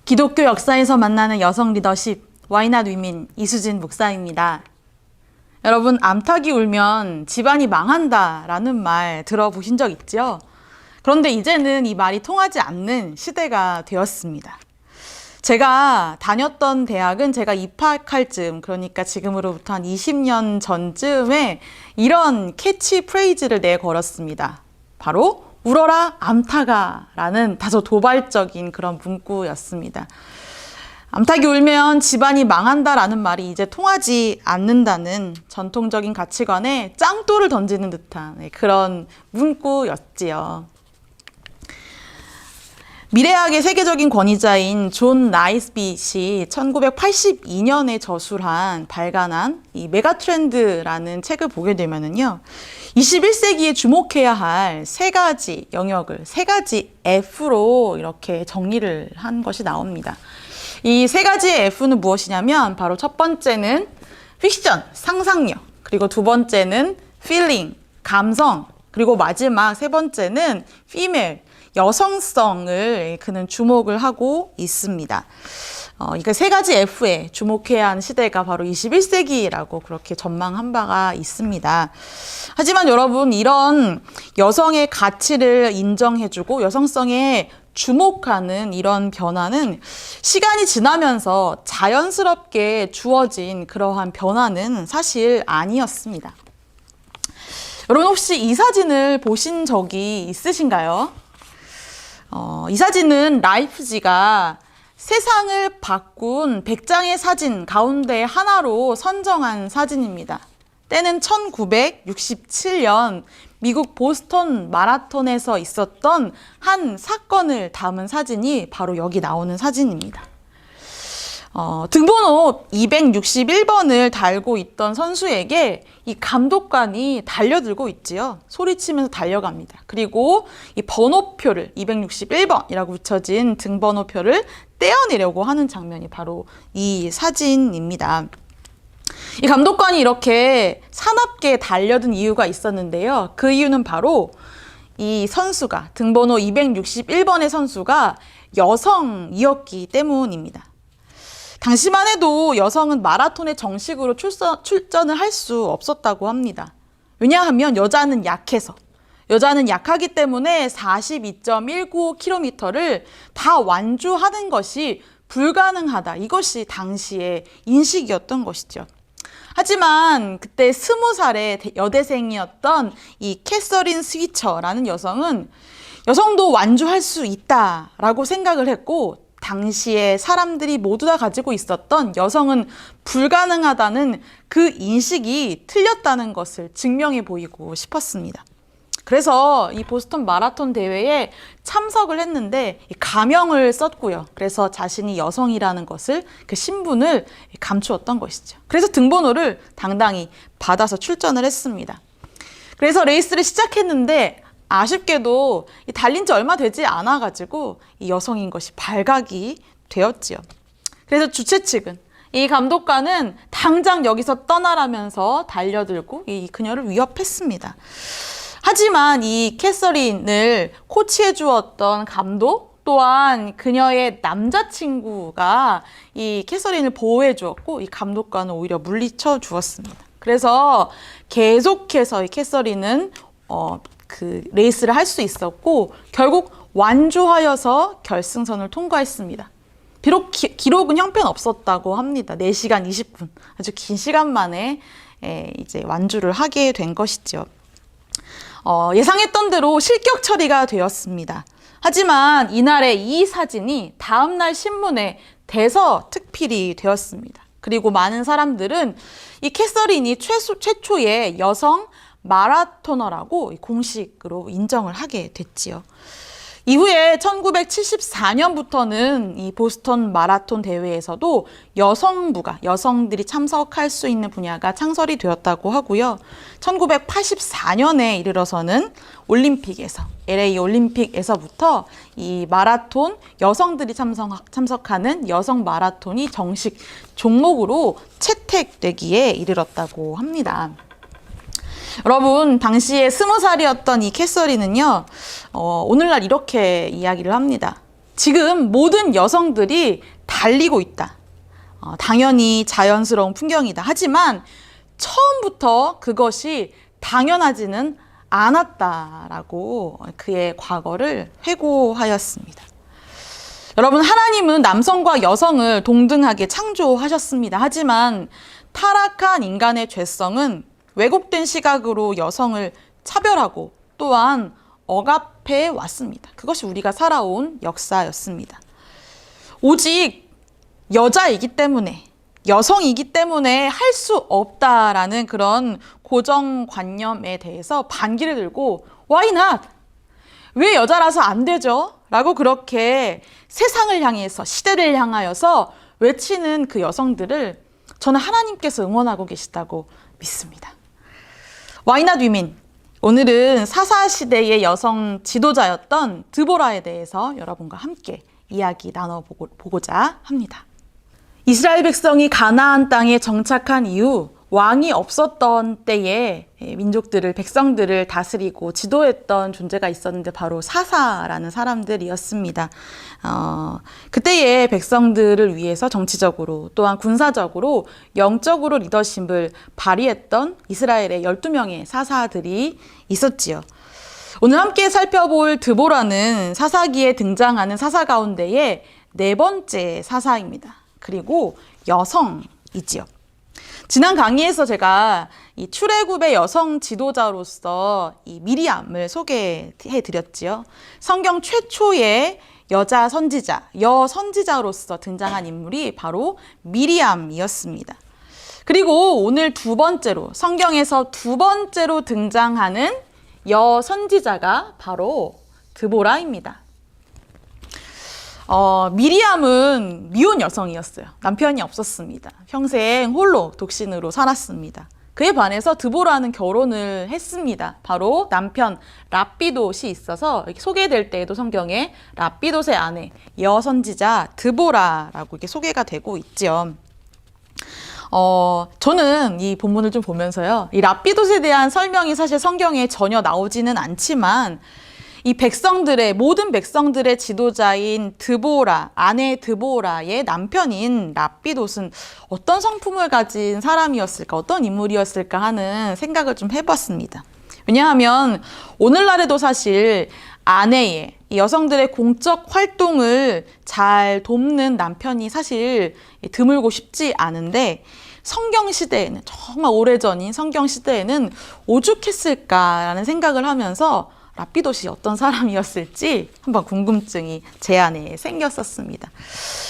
기독교 역사에서 만나는 여성 리더십, Why Not Women, 이수진 목사입니다. 여러분, 암탉이 울면 집안이 망한다라는 말 들어보신 적 있죠? 그런데 이제는 이 말이 통하지 않는 시대가 되었습니다. 제가 다녔던 대학은 제가 입학할 즈음, 그러니까 지금으로부터 한 20년 전쯤에 이런 캐치프레이즈를 내걸었습니다. 바로 울어라 암탉아 라는 다소 도발적인 그런 문구였습니다. 암탉이 울면 집안이 망한다라는 말이 이제 통하지 않는다는 전통적인 가치관에 짱돌을 던지는 듯한 그런 문구였지요. 미래학의 세계적인 권위자인 존 나이스빗이 1982년에 발간한 이 메가트렌드라는 책을 보게 되면은요, 21세기에 주목해야 할 세 가지 영역을 세 가지 F로 이렇게 정리를 한 것이 나옵니다. 이 세 가지의 F는 무엇이냐면 바로 첫 번째는 픽션, 상상력, 그리고 두 번째는 feeling, 감성, 그리고 마지막 세 번째는 female, 여성성을 그는 주목을 하고 있습니다. 이그 세 가지 F에 주목해야 하는 시대가 바로 21세기라고 그렇게 전망한 바가 있습니다. 하지만 여러분, 이런 여성의 가치를 인정해주고 여성성에 주목하는 이런 변화는 시간이 지나면서 자연스럽게 주어진 그러한 변화는 사실 아니었습니다. 여러분, 혹시 이 사진을 보신 적이 있으신가요? 이 사진은 라이프지가 세상을 바꾼 100장의 사진 가운데 하나로 선정한 사진입니다. 때는 1967년 미국 보스턴 마라톤에서 있었던 한 사건을 담은 사진이 바로 여기 나오는 사진입니다. 등번호 261번을 달고 있던 선수에게 이 감독관이 달려들고 있지요. 소리치면서 달려갑니다. 그리고 이 번호표를 261번이라고 붙여진 등번호표를 떼어내려고 하는 장면이 바로 이 사진입니다. 이 감독관이 이렇게 사납게 달려든 이유가 있었는데요. 그 이유는 바로 이 선수가, 등번호 261번의 선수가 여성이었기 때문입니다. 당시만 해도 여성은 마라톤에 정식으로 출전을 할 수 없었다고 합니다. 왜냐하면 여자는 약하기 때문에 42.195km를 다 완주하는 것이 불가능하다. 이것이 당시의 인식이었던 것이죠. 하지만 그때 20살의 여대생이었던 이 캐서린 스위처라는 여성은 여성도 완주할 수 있다라고 생각을 했고, 당시에 사람들이 모두 다 가지고 있었던 여성은 불가능하다는 그 인식이 틀렸다는 것을 증명해 보이고 싶었습니다. 그래서 이 보스턴 마라톤 대회에 참석을 했는데 가명을 썼고요. 그래서 자신이 여성이라는 것을, 그 신분을 감추었던 것이죠. 그래서 등번호를 당당히 받아서 출전을 했습니다. 그래서 레이스를 시작했는데 아쉽게도 달린 지 얼마 되지 않아가지고 이 여성인 것이 발각이 되었지요. 그래서 주최 측은, 이 감독관은 당장 여기서 떠나라면서 달려들고 이 그녀를 위협했습니다. 하지만 이 캐서린을 코치해 주었던 감독 또한 그녀의 남자친구가 이 캐서린을 보호해 주었고, 이 감독관은 오히려 물리쳐 주었습니다. 그래서 계속해서 이 캐서린은 그 레이스를 할 수 있었고, 결국 완주하여서 결승선을 통과했습니다. 비록 기록은 형편없었다고 합니다. 4시간 20분. 아주 긴 시간 만에 이제 완주를 하게 된 것이죠. 예상했던 대로 실격 처리가 되었습니다. 하지만 이날의 이 사진이 다음날 신문에 대서특필이 되었습니다. 그리고 많은 사람들은 이 캐서린이 최초의 여성 마라토너라고 공식으로 인정을 하게 됐지요. 이후에 1974년부터는 이 보스턴 마라톤 대회에서도 여성들이 참석할 수 있는 분야가 창설이 되었다고 하고요. 1984년에 이르러서는 LA 올림픽에서부터 이 마라톤, 여성들이 참석하는 여성 마라톤이 정식 종목으로 채택되기에 이르렀다고 합니다. 여러분, 당시에 20살이었던 이 캐서린은요, 오늘날 이렇게 이야기를 합니다. 지금 모든 여성들이 달리고 있다. 당연히 자연스러운 풍경이다. 하지만 처음부터 그것이 당연하지는 않았다라고 그의 과거를 회고하였습니다. 여러분, 하나님은 남성과 여성을 동등하게 창조하셨습니다. 하지만 타락한 인간의 죄성은 왜곡된 시각으로 여성을 차별하고 또한 억압해 왔습니다. 그것이 우리가 살아온 역사였습니다. 오직 여자이기 때문에, 여성이기 때문에 할 수 없다라는 그런 고정관념에 대해서 반기를 들고 Why not? 왜 여자라서 안 되죠? 라고 그렇게 세상을 향해서, 시대를 향하여서 외치는 그 여성들을 저는 하나님께서 응원하고 계시다고 믿습니다. Why not women? 오늘은 사사시대의 여성 지도자였던 드보라에 대해서 여러분과 함께 이야기 나눠보고자 합니다. 이스라엘 백성이 가나안 땅에 정착한 이후 왕이 없었던 때에 민족들을, 백성들을 다스리고 지도했던 존재가 있었는데 바로 사사라는 사람들이었습니다. 그때의 백성들을 위해서 정치적으로 또한 군사적으로 영적으로 리더십을 발휘했던 이스라엘의 12명의 사사들이 있었지요. 오늘 함께 살펴볼 드보라는 사사기에 등장하는 사사 가운데의 네 번째 사사입니다. 그리고 여성이지요. 지난 강의에서 제가 이 출애굽의 여성 지도자로서 이 미리암을 소개해 드렸지요. 성경 최초의 여자 선지자, 여선지자로서 등장한 인물이 바로 미리암이었습니다. 그리고 오늘 두 번째로, 성경에서 두 번째로 등장하는 여선지자가 바로 드보라입니다. 미리암은 미혼 여성이었어요. 남편이 없었습니다. 평생 홀로 독신으로 살았습니다. 그에 반해서 드보라는 결혼을 했습니다. 바로 남편 랍비돗이 있어서 이렇게 소개될 때에도 성경에 랍비돗의 아내 여선지자 드보라라고 이렇게 소개가 되고 있죠. 저는 이 본문을 좀 보면서요, 이 랍비돗에 대한 설명이 사실 성경에 전혀 나오지는 않지만 이 백성들의, 모든 백성들의 지도자인 드보라, 아내 드보라의 남편인 랍비돗은 어떤 성품을 가진 사람이었을까, 어떤 인물이었을까 하는 생각을 좀 해봤습니다. 왜냐하면 오늘날에도 사실 아내의, 여성들의 공적 활동을 잘 돕는 남편이 사실 드물고 쉽지 않은데, 성경 시대에는, 정말 오래전인 성경 시대에는 오죽했을까라는 생각을 하면서 랍비돗이 어떤 사람이었을지 한번 궁금증이 제 안에 생겼었습니다.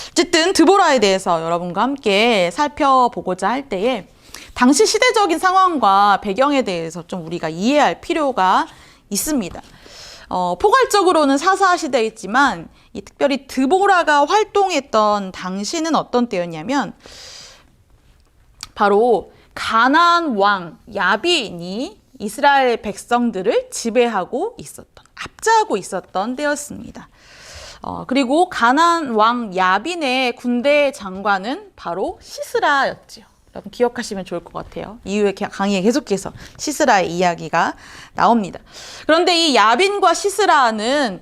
어쨌든 드보라에 대해서 여러분과 함께 살펴보고자 할 때에 당시 시대적인 상황과 배경에 대해서 좀 우리가 이해할 필요가 있습니다. 포괄적으로는 사사 시대였지만 특별히 드보라가 활동했던 당시는 어떤 때였냐면 바로 가나안 왕 야빈이 이스라엘 백성들을 지배하고 있었던, 압제하고 있었던 때였습니다. 그리고 가나안 왕 야빈의 군대 장관은 바로 시스라였지요. 여러분 기억하시면 좋을 것 같아요. 이후에 강의에 계속해서 시스라의 이야기가 나옵니다. 그런데 이 야빈과 시스라는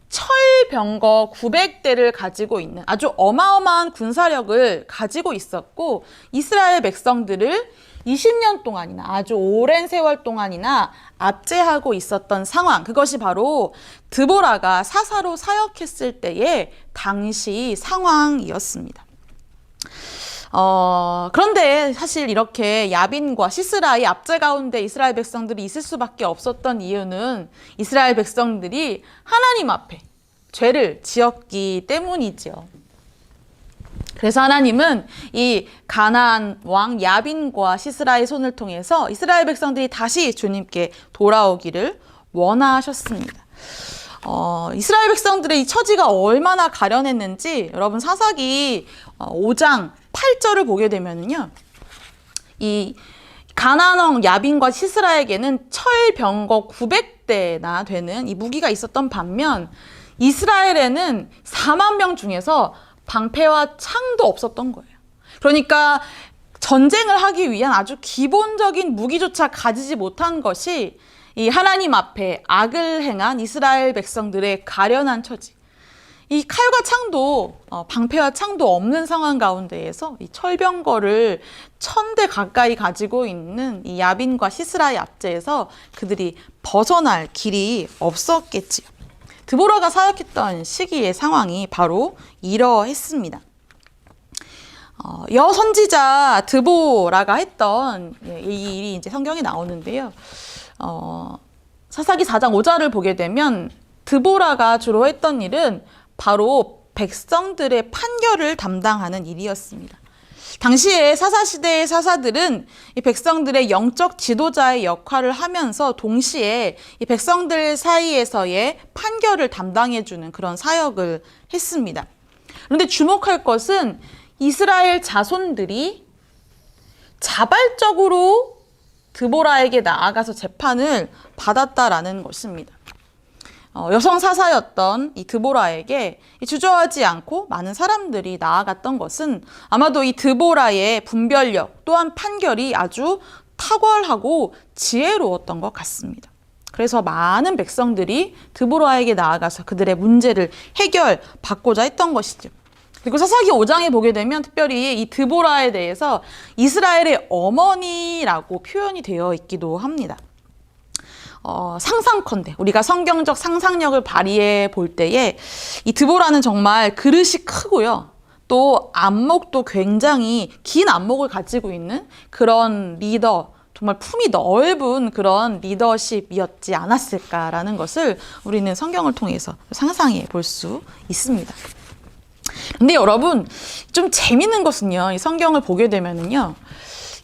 철병거 900대를 가지고 있는 아주 어마어마한 군사력을 가지고 있었고, 이스라엘 백성들을 20년 동안이나, 아주 오랜 세월 동안이나 압제하고 있었던 상황, 그것이 바로 드보라가 사사로 사역했을 때의 당시 상황이었습니다. 그런데 사실 이렇게 야빈과 시스라의 압제 가운데 이스라엘 백성들이 있을 수밖에 없었던 이유는 이스라엘 백성들이 하나님 앞에 죄를 지었기 때문이지요. 그래서 하나님은 이 가나안 왕 야빈과 시스라의 손을 통해서 이스라엘 백성들이 다시 주님께 돌아오기를 원하셨습니다. 이스라엘 백성들의 이 처지가 얼마나 가련했는지 여러분 사사기 5장 8절을 보게 되면요, 이 가나안 왕 야빈과 시스라에게는 철병거 900대나 되는 이 무기가 있었던 반면 이스라엘에는 4만 명 중에서 방패와 창도 없었던 거예요. 그러니까 전쟁을 하기 위한 아주 기본적인 무기조차 가지지 못한 것이 이 하나님 앞에 악을 행한 이스라엘 백성들의 가련한 처지, 이 칼과 창도 방패와 창도 없는 상황 가운데에서 이 철병거를 1000대 가까이 가지고 있는 이 야빈과 시스라의 압제에서 그들이 벗어날 길이 없었겠지요. 드보라가 사역했던 시기의 상황이 바로 이러했습니다. 여선지자 드보라가 했던 이 일이 이제 성경에 나오는데요. 사사기 4장 5절을 보게 되면 드보라가 주로 했던 일은 바로 백성들의 판결을 담당하는 일이었습니다. 당시에 사사시대의 사사들은 이 백성들의 영적 지도자의 역할을 하면서 동시에 이 백성들 사이에서의 판결을 담당해주는 그런 사역을 했습니다. 그런데 주목할 것은 이스라엘 자손들이 자발적으로 드보라에게 나아가서 재판을 받았다라는 것입니다. 여성 사사였던 이 드보라에게 주저하지 않고 많은 사람들이 나아갔던 것은 아마도 이 드보라의 분별력 또한 판결이 아주 탁월하고 지혜로웠던 것 같습니다. 그래서 많은 백성들이 드보라에게 나아가서 그들의 문제를 해결받고자 했던 것이죠. 그리고 사사기 5장에 보게 되면 특별히 이 드보라에 대해서 이스라엘의 어머니라고 표현이 되어 있기도 합니다. 상상컨대 우리가 성경적 상상력을 발휘해 볼 때에 이 드보라는 정말 그릇이 크고요. 또 안목도 굉장히 긴 안목을 가지고 있는 그런 리더, 정말 품이 넓은 그런 리더십이었지 않았을까라는 것을 우리는 성경을 통해서 상상해 볼 수 있습니다. 근데 여러분, 좀 재밌는 것은요, 이 성경을 보게 되면은요,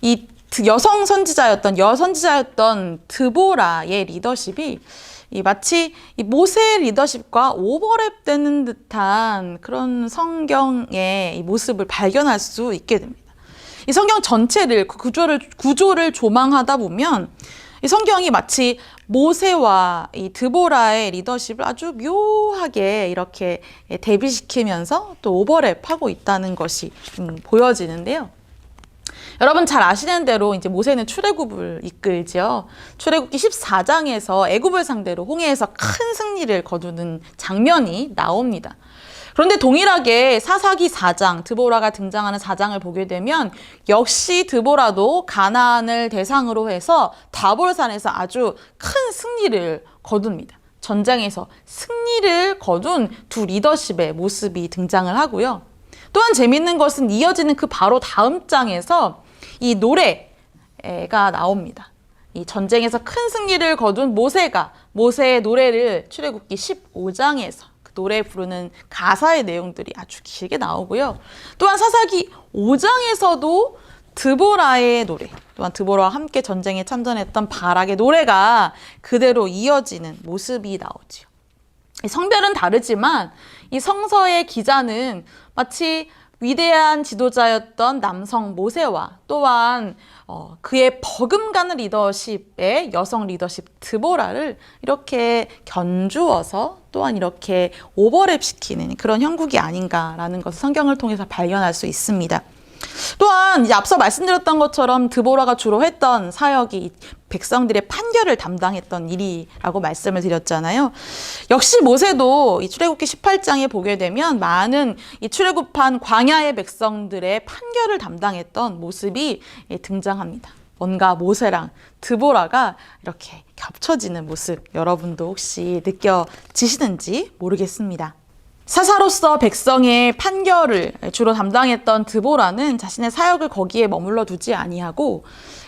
이 여성 선지자였던 드보라의 리더십이 마치 이 모세의 리더십과 오버랩되는 듯한 그런 성경의 이 모습을 발견할 수 있게 됩니다. 이 성경 전체를 구조를 조망하다 보면 이 성경이 마치 모세와 이 드보라의 리더십을 아주 묘하게 이렇게 대비시키면서 또 오버랩하고 있다는 것이 보여지는데요. 여러분 잘 아시는 대로 이제 모세는 출애굽을 이끌죠. 출애굽기 14장에서 애굽을 상대로 홍해에서 큰 승리를 거두는 장면이 나옵니다. 그런데 동일하게 사사기 4장, 드보라가 등장하는 4장을 보게 되면 역시 드보라도 가나안을 대상으로 해서 다볼산에서 아주 큰 승리를 거둡니다. 전장에서 승리를 거둔 두 리더십의 모습이 등장을 하고요. 또한 재밌는 것은 이어지는 그 바로 다음 장에서 이 노래가 나옵니다. 이 전쟁에서 큰 승리를 거둔 모세의 노래를 출애굽기 15장에서 그 노래 부르는 가사의 내용들이 아주 길게 나오고요. 또한 사사기 5장에서도 드보라의 노래, 또한 드보라와 함께 전쟁에 참전했던 바락의 노래가 그대로 이어지는 모습이 나오지요. 성별은 다르지만 이 성서의 기자는 마치 위대한 지도자였던 남성 모세와 또한 그의 버금가는 리더십의 여성 리더십 드보라를 이렇게 견주어서 또한 이렇게 오버랩시키는 그런 형국이 아닌가라는 것을 성경을 통해서 발견할 수 있습니다. 또한 이제 앞서 말씀드렸던 것처럼 드보라가 주로 했던 사역이 백성들의 판결을 담당했던 일이라고 말씀을 드렸잖아요. 역시 모세도 이 출애굽기 18장에 보게 되면 많은 이 출애굽한 광야의 백성들의 판결을 담당했던 모습이 등장합니다. 뭔가 모세랑 드보라가 이렇게 겹쳐지는 모습 여러분도 혹시 느껴지시는지 모르겠습니다. 사사로서 백성의 판결을 주로 담당했던 드보라는 자신의 사역을 거기에 머물러 두지 아니하고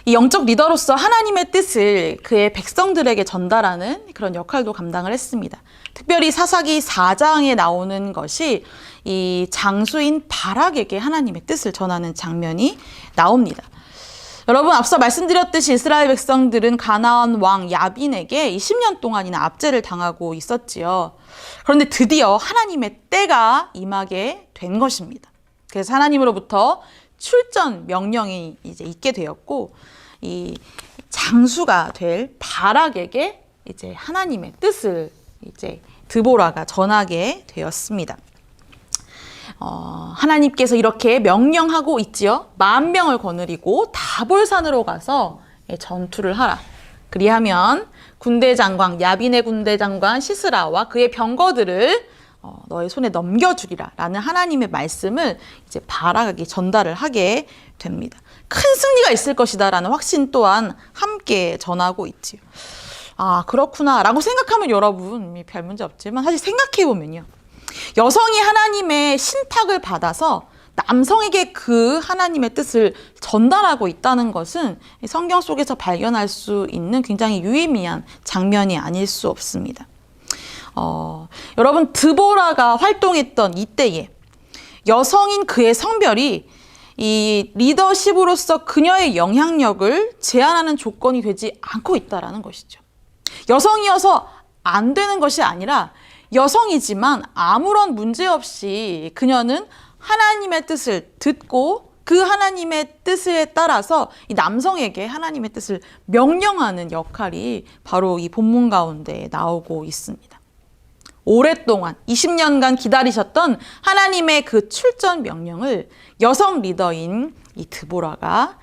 이 영적 리더로서 하나님의 뜻을 그의 백성들에게 전달하는 그런 역할도 감당을 했습니다. 특별히 사사기 4장에 나오는 것이 이 장수인 바락에게 하나님의 뜻을 전하는 장면이 나옵니다. 여러분 앞서 말씀드렸듯이 이스라엘 백성들은 가나안 왕 야빈에게 20년 동안이나 압제를 당하고 있었지요. 그런데 드디어 하나님의 때가 임하게 된 것입니다. 그래서 하나님으로부터 출전 명령이 이제 있게 되었고 이 장수가 될 바락에게 이제 하나님의 뜻을 이제 드보라가 전하게 되었습니다. 하나님께서 이렇게 명령하고 있지요. 10,000명을 거느리고 다볼산으로 가서 전투를 하라. 그리하면 군대 장관 야빈의 군대 장관 시스라와 그의 병거들을 너의 손에 넘겨주리라 라는 하나님의 말씀을 이제 바락에게 전달을 하게 됩니다. 큰 승리가 있을 것이다 라는 확신 또한 함께 전하고 있지요. 아, 그렇구나 라고 생각하면 여러분 별 문제 없지만 사실 생각해 보면요, 여성이 하나님의 신탁을 받아서 남성에게 그 하나님의 뜻을 전달하고 있다는 것은 성경 속에서 발견할 수 있는 굉장히 유의미한 장면이 아닐 수 없습니다. 여러분, 드보라가 활동했던 이때에 여성인 그의 성별이 이 리더십으로서 그녀의 영향력을 제한하는 조건이 되지 않고 있다는 것이죠. 여성이어서 안 되는 것이 아니라 여성이지만 아무런 문제 없이 그녀는 하나님의 뜻을 듣고 그 하나님의 뜻에 따라서 이 남성에게 하나님의 뜻을 명령하는 역할이 바로 이 본문 가운데 나오고 있습니다. 오랫동안 20년간 기다리셨던 하나님의 그 출전 명령을 여성 리더인 이 드보라가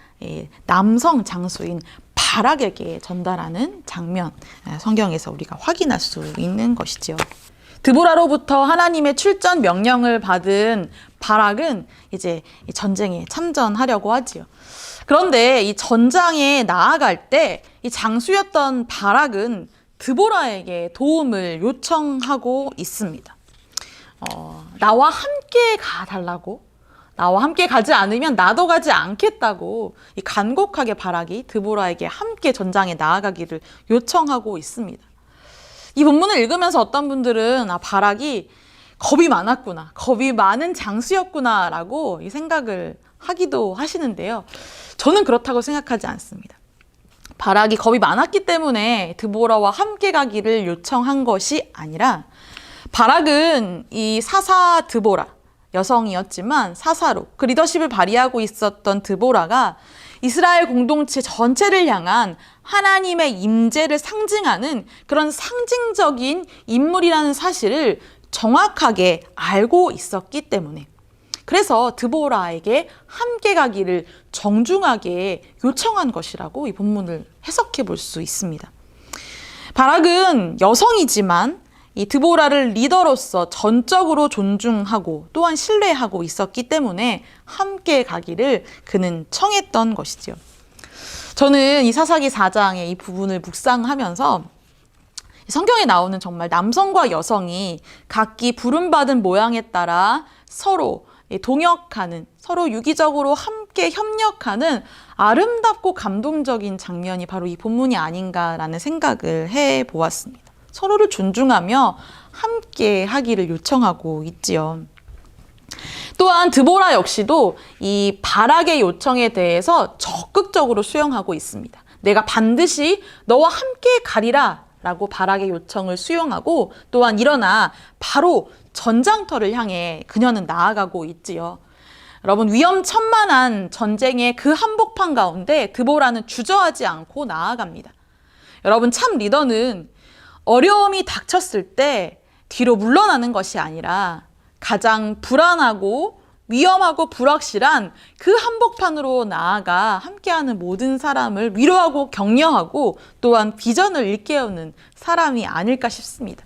남성 장수인 바락에게 전달하는 장면, 성경에서 우리가 확인할 수 있는 것이죠. 드보라로부터 하나님의 출전 명령을 받은 바락은 이제 전쟁에 참전하려고 하지요. 그런데 이 전장에 나아갈 때 이 장수였던 바락은 드보라에게 도움을 요청하고 있습니다. 나와 함께 가달라고, 나와 함께 가지 않으면 나도 가지 않겠다고 이 간곡하게 바락이 드보라에게 함께 전장에 나아가기를 요청하고 있습니다. 이 본문을 읽으면서 어떤 분들은 바락이 겁이 많았구나, 겁이 많은 장수였구나 라고 이 생각을 하기도 하시는데요. 저는 그렇다고 생각하지 않습니다. 바락이 겁이 많았기 때문에 드보라와 함께 가기를 요청한 것이 아니라, 바락은 이 사사 드보라, 여성이었지만 사사로 그 리더십을 발휘하고 있었던 드보라가 이스라엘 공동체 전체를 향한 하나님의 임재를 상징하는 그런 상징적인 인물이라는 사실을 정확하게 알고 있었기 때문에, 그래서 드보라에게 함께 가기를 정중하게 요청한 것이라고 이 본문을 해석해 볼 수 있습니다. 바락은 여성이지만 이 드보라를 리더로서 전적으로 존중하고 또한 신뢰하고 있었기 때문에 함께 가기를 그는 청했던 것이죠. 저는 이 사사기 4장의 이 부분을 묵상하면서 성경에 나오는 정말 남성과 여성이 각기 부름받은 모양에 따라 서로 동역하는, 서로 유기적으로 함께 협력하는 아름답고 감동적인 장면이 바로 이 본문이 아닌가라는 생각을 해보았습니다. 서로를 존중하며 함께 하기를 요청하고 있지요. 또한 드보라 역시도 이 바락의 요청에 대해서 적극적으로 수용하고 있습니다. 내가 반드시 너와 함께 가리라 라고 바락의 요청을 수용하고, 또한 일어나 바로 전장터를 향해 그녀는 나아가고 있지요. 여러분, 위험천만한 전쟁의 그 한복판 가운데 드보라는 주저하지 않고 나아갑니다. 여러분, 참 리더는 어려움이 닥쳤을 때 뒤로 물러나는 것이 아니라 가장 불안하고 위험하고 불확실한 그 한복판으로 나아가 함께하는 모든 사람을 위로하고 격려하고 또한 비전을 일깨우는 사람이 아닐까 싶습니다.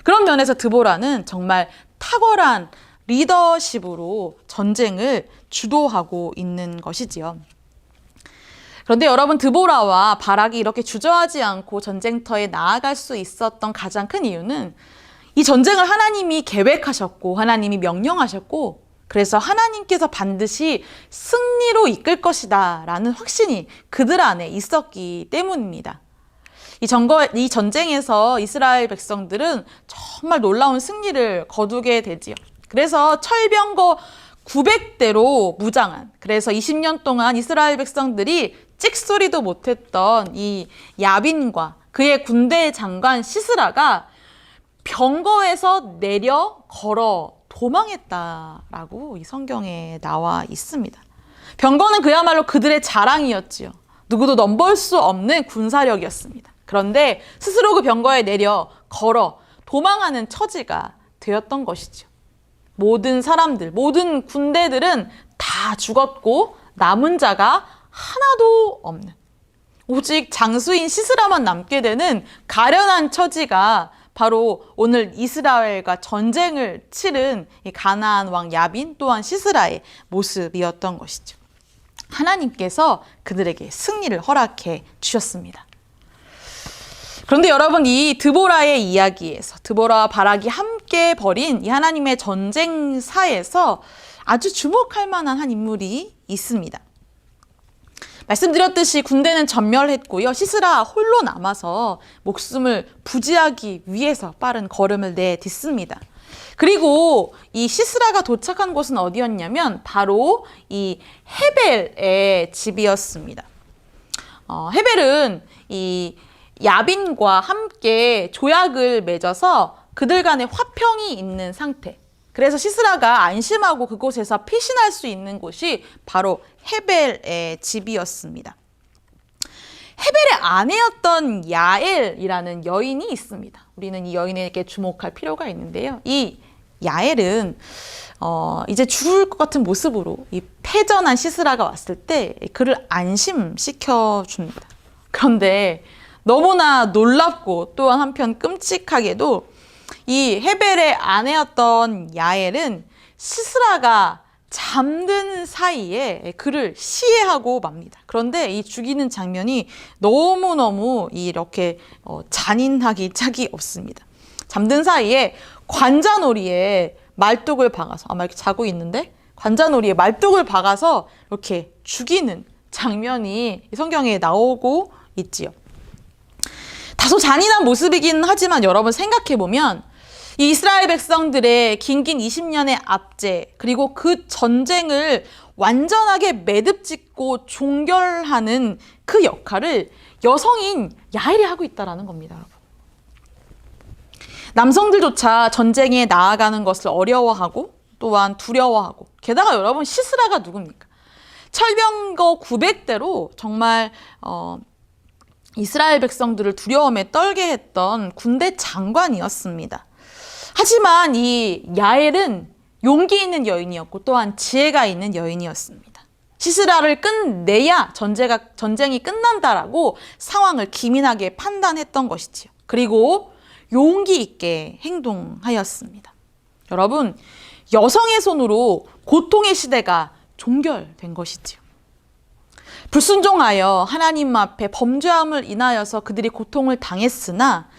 그런 면에서 드보라는 정말 탁월한 리더십으로 전쟁을 주도하고 있는 것이지요. 그런데 여러분, 드보라와 바락이 이렇게 주저하지 않고 전쟁터에 나아갈 수 있었던 가장 큰 이유는 이 전쟁을 하나님이 계획하셨고 하나님이 명령하셨고, 그래서 하나님께서 반드시 승리로 이끌 것이다 라는 확신이 그들 안에 있었기 때문입니다. 이 전쟁에서 이스라엘 백성들은 정말 놀라운 승리를 거두게 되지요. 그래서 철병거 900대로 무장한, 그래서 20년 동안 이스라엘 백성들이 찍소리도 못했던 이 야빈과 그의 군대 장관 시스라가 병거에서 내려 걸어 도망했다라고 이 성경에 나와 있습니다. 병거는 그야말로 그들의 자랑이었지요. 누구도 넘볼 수 없는 군사력이었습니다. 그런데 스스로 그 병거에 내려 걸어 도망하는 처지가 되었던 것이죠. 모든 사람들, 모든 군대들은 다 죽었고 남은 자가 하나도 없는, 오직 장수인 시스라만 남게 되는 가련한 처지가 바로 오늘 이스라엘과 전쟁을 치른 이 가나안 왕 야빈 또한 시스라의 모습이었던 것이죠. 하나님께서 그들에게 승리를 허락해 주셨습니다. 그런데 여러분, 이 드보라의 이야기에서 드보라와 바락이 함께 벌인 이 하나님의 전쟁사에서 아주 주목할 만한 한 인물이 있습니다. 말씀드렸듯이 군대는 전멸했고요. 시스라 홀로 남아서 목숨을 부지하기 위해서 빠른 걸음을 내딛습니다. 그리고 이 시스라가 도착한 곳은 어디였냐면 바로 이 헤벨의 집이었습니다. 헤벨은 이 야빈과 함께 조약을 맺어서 그들 간에 화평이 있는 상태. 그래서 시스라가 안심하고 그곳에서 피신할 수 있는 곳이 바로 헤벨의 집이었습니다. 헤벨의 아내였던 야엘이라는 여인이 있습니다. 우리는 이 여인에게 주목할 필요가 있는데요. 이 야엘은 이제 죽을 것 같은 모습으로 이 패전한 시스라가 왔을 때 그를 안심시켜 줍니다. 그런데 너무나 놀랍고 또한 한편 끔찍하게도 이 헤벨의 아내였던 야엘은 시스라가 잠든 사이에 그를 시해하고 맙니다. 그런데 이 죽이는 장면이 너무너무 이렇게 잔인하기 짝이 없습니다. 잠든 사이에 관자놀이에 말뚝을 박아서, 아마 이렇게 자고 있는데 관자놀이에 말뚝을 박아서 이렇게 죽이는 장면이 성경에 나오고 있지요. 다소 잔인한 모습이긴 하지만 여러분 생각해보면 이 이스라엘 백성들의 긴긴 20년의 압제, 그리고 그 전쟁을 완전하게 매듭짓고 종결하는 그 역할을 여성인 야엘이 하고 있다는 겁니다, 여러분. 남성들조차 전쟁에 나아가는 것을 어려워하고 또한 두려워하고, 게다가 여러분 시스라가 누굽니까? 철병거 900대로 정말 이스라엘 백성들을 두려움에 떨게 했던 군대 장관이었습니다. 하지만 이 야엘은 용기 있는 여인이었고 또한 지혜가 있는 여인이었습니다. 시스라를 끝내야 전쟁이 끝난다라고 상황을 기민하게 판단했던 것이지요. 그리고 용기 있게 행동하였습니다. 여러분, 여성의 손으로 고통의 시대가 종결된 것이지요. 불순종하여 하나님 앞에 범죄함을 인하여서 그들이 고통을 당했으나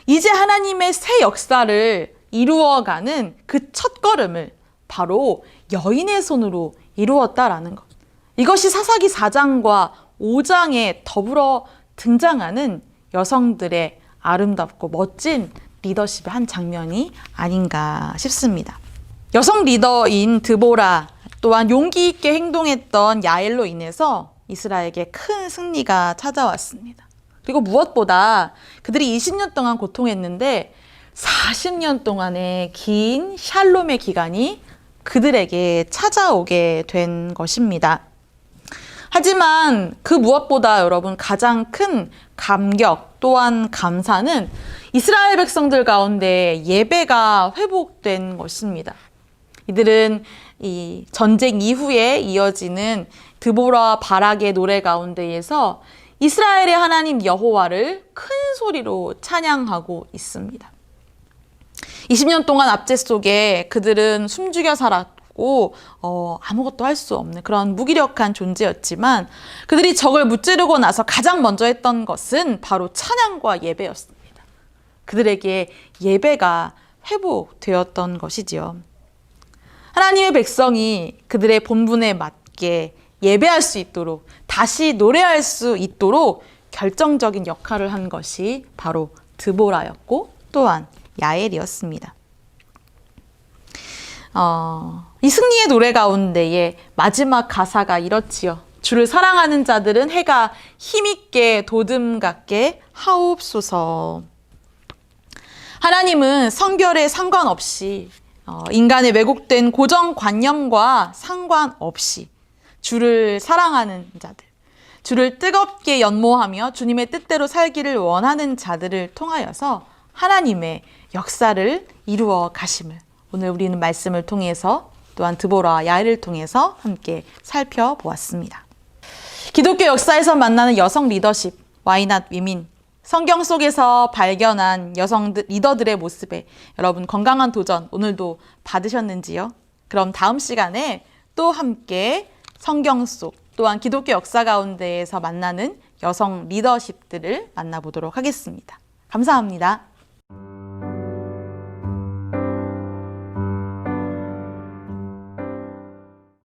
이제 하나님의 새 역사를 이루어가는 그 첫걸음을 바로 여인의 손으로 이루었다라는 것. 이것이 사사기 4장과 5장에 더불어 등장하는 여성들의 아름답고 멋진 리더십의 한 장면이 아닌가 싶습니다. 여성 리더인 드보라 또한 용기 있게 행동했던 야엘로 인해서 이스라엘에게 큰 승리가 찾아왔습니다. 그리고 무엇보다 그들이 20년 동안 고통했는데 40년 동안의 긴 샬롬의 기간이 그들에게 찾아오게 된 것입니다. 하지만 그 무엇보다 여러분 가장 큰 감격 또한 감사는 이스라엘 백성들 가운데 예배가 회복된 것입니다. 이들은 이 전쟁 이후에 이어지는 드보라와 바락의 노래 가운데에서 이스라엘의 하나님 여호와를 큰 소리로 찬양하고 있습니다. 20년 동안 압제 속에 그들은 숨죽여 살았고 아무것도 할 수 없는 그런 무기력한 존재였지만 그들이 적을 무찌르고 나서 가장 먼저 했던 것은 바로 찬양과 예배였습니다. 그들에게 예배가 회복되었던 것이지요. 하나님의 백성이 그들의 본분에 맞게 예배할 수 있도록, 다시 노래할 수 있도록 결정적인 역할을 한 것이 바로 드보라였고 또한 야엘이었습니다. 이 승리의 노래 가운데에 마지막 가사가 이렇지요. 주를 사랑하는 자들은 해가 힘있게 도둠 같게 하옵소서. 하나님은 성별에 상관없이 인간의 왜곡된 고정관념과 상관없이 주를 사랑하는 자들, 주를 뜨겁게 연모하며 주님의 뜻대로 살기를 원하는 자들을 통하여서 하나님의 역사를 이루어 가심을 오늘 우리는 말씀을 통해서 또한 드보라와 야엘을 통해서 함께 살펴보았습니다. 기독교 역사에서 만나는 여성 리더십, Why not women? 성경 속에서 발견한 리더들의 모습에 여러분 건강한 도전 오늘도 받으셨는지요? 그럼 다음 시간에 또 함께 성경 속 또한 기독교 역사 가운데에서 만나는 여성 리더십들을 만나보도록 하겠습니다. 감사합니다.